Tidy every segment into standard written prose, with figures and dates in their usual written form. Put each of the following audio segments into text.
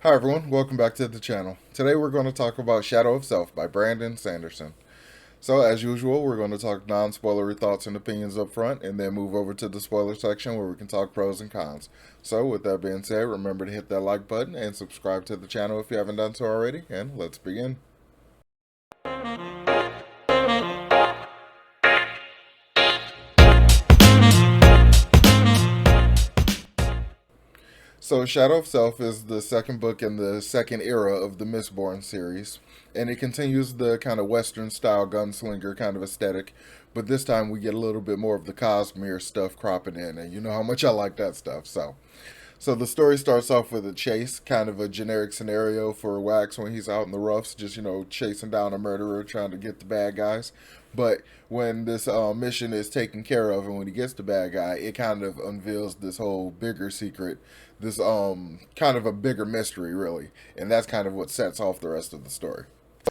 Hi everyone, welcome back to the channel. Today we're going to talk about Shadow of Self by Brandon Sanderson. So as usual, we're going to talk non-spoilery thoughts and opinions up front and then move over to the spoiler section where we can talk pros and cons. So with that being said, remember to hit that like button and subscribe to the channel if you haven't done so already, and let's begin. So, Shadow of Self is the second book in the second era of the Mistborn series, and it continues the kind of Western style gunslinger kind of aesthetic, but this time we get a little bit more of the Cosmere stuff cropping in, and you know how much I like that stuff. So the story starts off with a chase, kind of a generic scenario for Wax when he's out in the roughs, just chasing down a murderer, trying to get the bad guys. But when this mission is taken care of, and when he gets the bad guy, it kind of unveils this whole bigger secret, this kind of a bigger mystery, really, and that's kind of what sets off the rest of the story.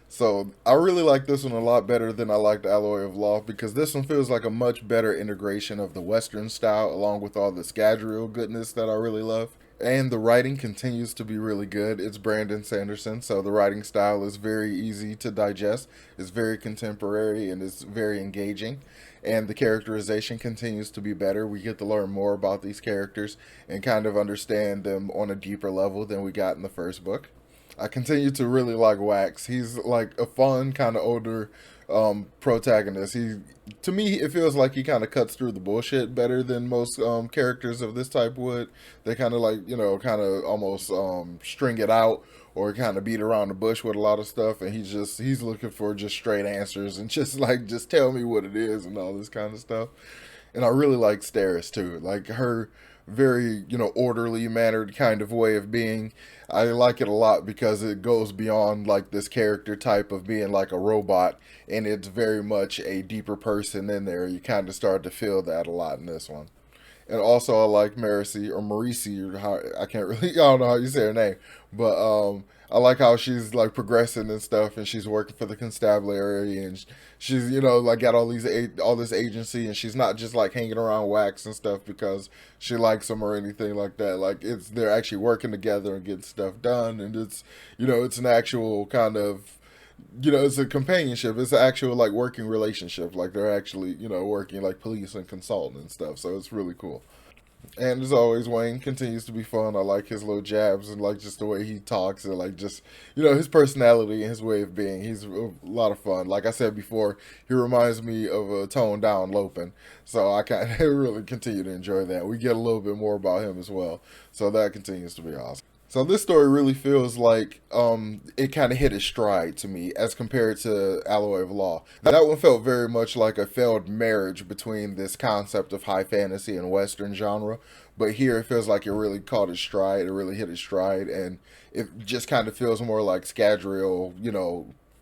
So I really like this one a lot better than I liked Alloy of Law because this one feels like a much better integration of the Western style along with all the Scadrial goodness that I really love. And the writing continues to be really good. It's Brandon Sanderson, so the writing style is very easy to digest. It's very contemporary and it's very engaging. And the characterization continues to be better. We get to learn more about these characters and kind of understand them on a deeper level than we got in the first book. I continue to really like Wax. He's like a fun kind of older protagonist. To me, it feels like he kind of cuts through the bullshit better than most characters of this type would. They kind of like kind of almost string it out or kind of beat around the bush with a lot of stuff, and he's looking for just straight answers and just tell me what it is and all this kind of stuff. And I really like Steris too. Like her very, orderly mannered kind of way of being. I like it a lot because it goes beyond like this character type of being like a robot, and it's very much a deeper person in there. You kind of start to feel that a lot in this one. And also, I like Marisi, or how I can't really, I don't know how you say her name, but I like how she's like progressing and stuff, and she's working for the constabulary, and she's like got all this agency, and she's not just like hanging around Wax and stuff because she likes him or anything like that. Like they're actually working together and getting stuff done, and it's an actual kind of it's a companionship. It's an actual like working relationship. Like they're actually, working like police and consultant and stuff. So it's really cool. And as always, Wayne continues to be fun. I like his little jabs and like just the way he talks and like just his personality and his way of being. He's a lot of fun. Like I said before, he reminds me of a toned down Lopin. So I kind of really continue to enjoy that. We get a little bit more about him as well. So that continues to be awesome. So this story really feels like it kind of hit its stride to me as compared to Alloy of Law. That one felt very much like a failed marriage between this concept of high fantasy and Western genre. But here it feels like it really caught its stride, it really hit its stride, and it just kind of feels more like Scadrial,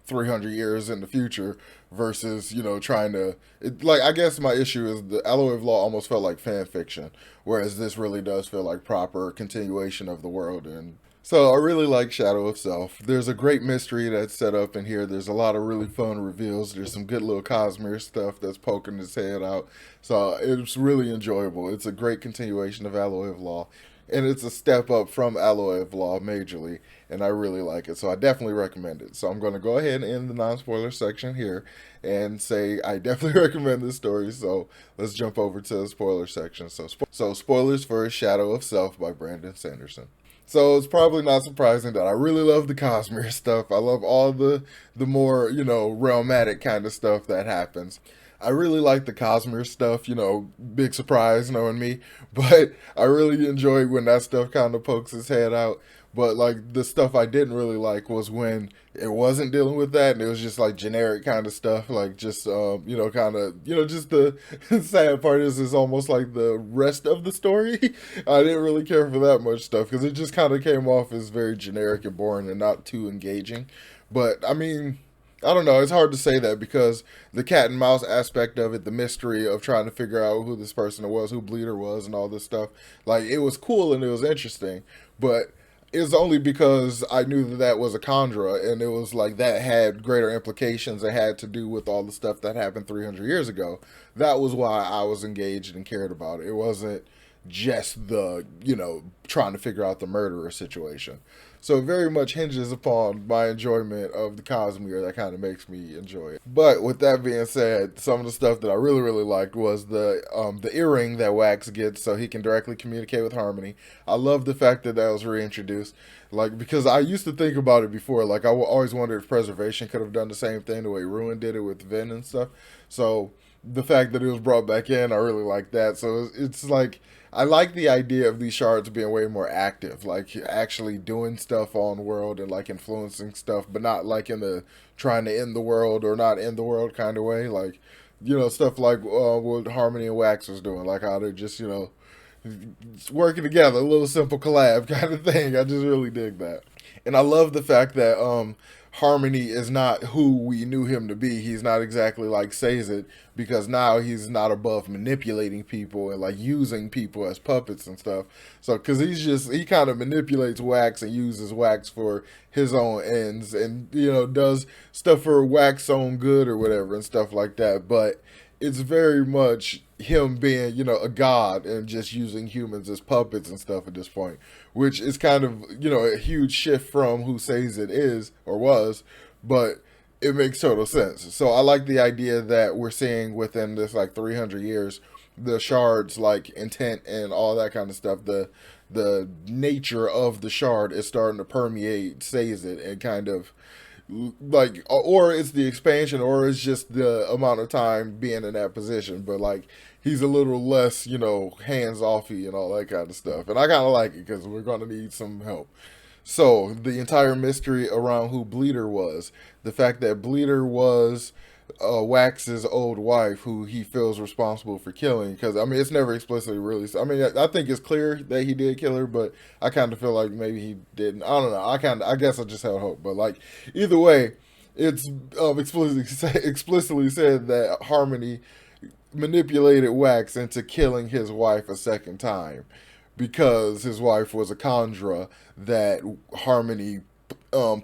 300 years in the future versus trying to like, I guess my issue is the Alloy of Law almost felt like fan fiction, whereas this really does feel like proper continuation of the world. And so I really like Shadow of Self. There's a great mystery that's set up in here. There's a lot of really fun reveals. There's some good little Cosmere stuff that's poking its head out. So it's really enjoyable. It's a great continuation of Alloy of Law. And it's a step up from Alloy of Law majorly, and I really like it. So I definitely recommend it. So I'm going to go ahead and end the non-spoiler section here and say I definitely recommend this story. So let's jump over to the spoiler section. So spoilers for Shadow of Self by Brandon Sanderson. So it's probably not surprising that I really love the Cosmere stuff. I love all the more, realmatic kind of stuff that happens. I really like the Cosmere stuff, big surprise knowing me, but I really enjoy when that stuff kind of pokes its head out. But like the stuff I didn't really like was when it wasn't dealing with that and it was just like generic kind of stuff, like just kind of just the sad part is it's almost like the rest of the story. I didn't really care for that much stuff because it just kind of came off as very generic and boring and not too engaging. But I mean, I don't know. It's hard to say that because the cat and mouse aspect of it, the mystery of trying to figure out who this person was, who Bleeder was, and all this stuff, like it was cool and it was interesting. But it's only because I knew that that was a Chondra, and it was like that had greater implications. It had to do with all the stuff that happened 300 years ago. That was why I was engaged and cared about it. It wasn't just the, trying to figure out the murderer situation. So it very much hinges upon my enjoyment of the Cosmere that kind of makes me enjoy it. But with that being said, some of the stuff that I really, really liked was the earring that Wax gets so he can directly communicate with Harmony. I love the fact that that was reintroduced. Like, because I used to think about it before. Like, always wondered if Preservation could have done the same thing the way Ruin did it with Vin and stuff. So the fact that it was brought back in, I really like that. So it's like, I like the idea of these shards being way more active, like actually doing stuff on world and like influencing stuff, but not like in the trying to end the world or not end the world kind of way. Like, stuff like what Harmony and Wax was doing, like how they're just, working together, a little simple collab kind of thing. I just really dig that. And I love the fact that Harmony is not who we knew him to be. He's not exactly like Sazed, because now he's not above manipulating people and like using people as puppets and stuff. So, because he kind of manipulates Wax and uses Wax for his own ends and, does stuff for Wax's own good or whatever and stuff like that. But it's very much him being, a god and just using humans as puppets and stuff at this point, which is kind of, a huge shift from who Sazed is or was, but it makes total sense. So I like the idea that we're seeing within this like 300 years, the shards like intent and all that kind of stuff, the nature of the shard is starting to permeate Sazed and kind of like, or it's the expansion or it's just the amount of time being in that position, but like he's a little less, hands offy and all that kind of stuff, and I kind of like it because we're going to need some help. So the entire mystery around who Bleeder was, the fact that Bleeder was Wax's old wife, who he feels responsible for killing. Because I mean, it's never explicitly released. I mean, I think it's clear that he did kill her, but I kind of feel like maybe he didn't. I don't know. I guess I just held hope. But like, either way, it's explicitly said that Harmony manipulated Wax into killing his wife a second time because his wife was a Kandra that Harmony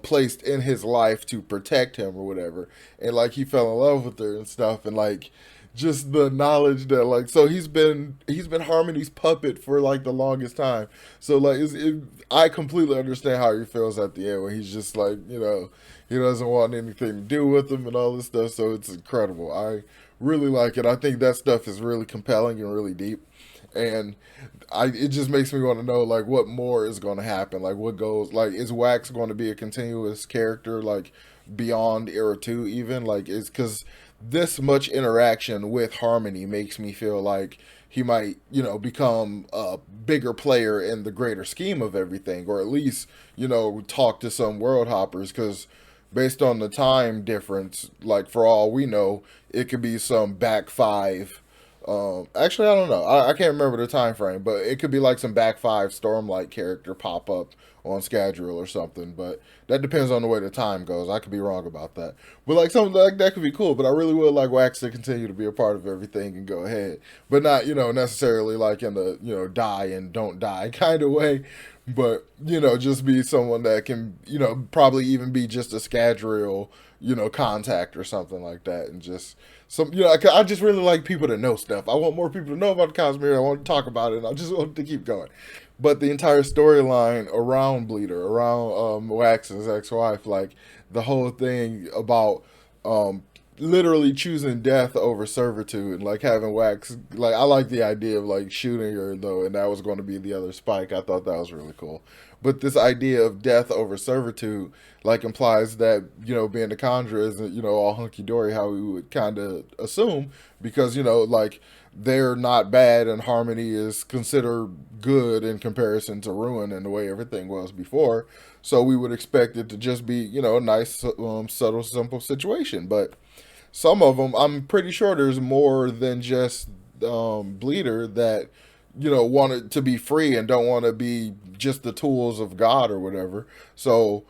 placed in his life to protect him or whatever, and like he fell in love with her and stuff, and like just the knowledge that like, so he's been Harmony's puppet for like the longest time. So like I completely understand how he feels at the end when he's just like, he doesn't want anything to do with him and all this stuff. So it's incredible. I really like it. I think that stuff is really compelling and really deep, and it just makes me want to know like what more is going to happen, like what goes, like is Wax going to be a continuous character like beyond Era 2 even, like it's because this much interaction with Harmony makes me feel like he might, become a bigger player in the greater scheme of everything, or at least, talk to some world hoppers, because based on the time difference, like for all we know, it could be some back five. Actually, I don't know. I can't remember the time frame, but it could be like some back five Stormlight character pop up on Scadrial or something. But that depends on the way the time goes. I could be wrong about that. But like something like that could be cool. But I really would like Wax to continue to be a part of everything and go ahead, but not necessarily like in the die and don't die kind of way. But just be someone that can probably even be just a Scadrial contact or something like that, and just some, I just really like people to know stuff. I want more people to know about the Cosmere. I want to talk about it. And I just want to keep going. But the entire storyline around Bleeder, around Wax's ex-wife, like the whole thing about literally choosing death over servitude, and like having Wax, like I like the idea of like shooting her though, and that was going to be the other spike. I thought that was really cool. But this idea of death over servitude like implies that being the Conjure isn't all hunky dory how we would kind of assume, because like they're not bad and Harmony is considered good in comparison to Ruin and the way everything was before. So we would expect it to just be a nice subtle simple situation. But some of them, I'm pretty sure there's more than just Bleeder that want to be free and don't want to be just the tools of God or whatever. So,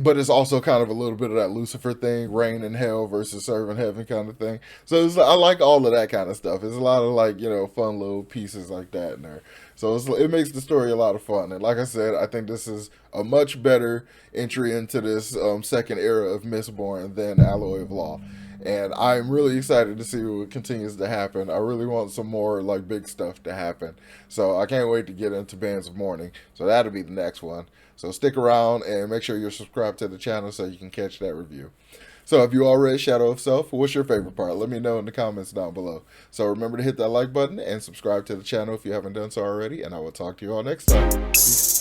but it's also kind of a little bit of that Lucifer thing, reign in hell versus serving heaven kind of thing. So I like all of that kind of stuff. There's a lot of like fun little pieces like that in there. So it makes the story a lot of fun. And like I said, I think this is a much better entry into this second era of Mistborn than Alloy of Law. And I'm really excited to see what continues to happen. I really want some more like big stuff to happen. So I can't wait to get into Bands of Mourning. So that'll be the next one. So stick around and make sure you're subscribed to the channel so you can catch that review. So if you all read Shadow of Self, what's your favorite part? Let me know in the comments down below. So remember to hit that like button and subscribe to the channel if you haven't done so already, and I will talk to you all next time. Peace.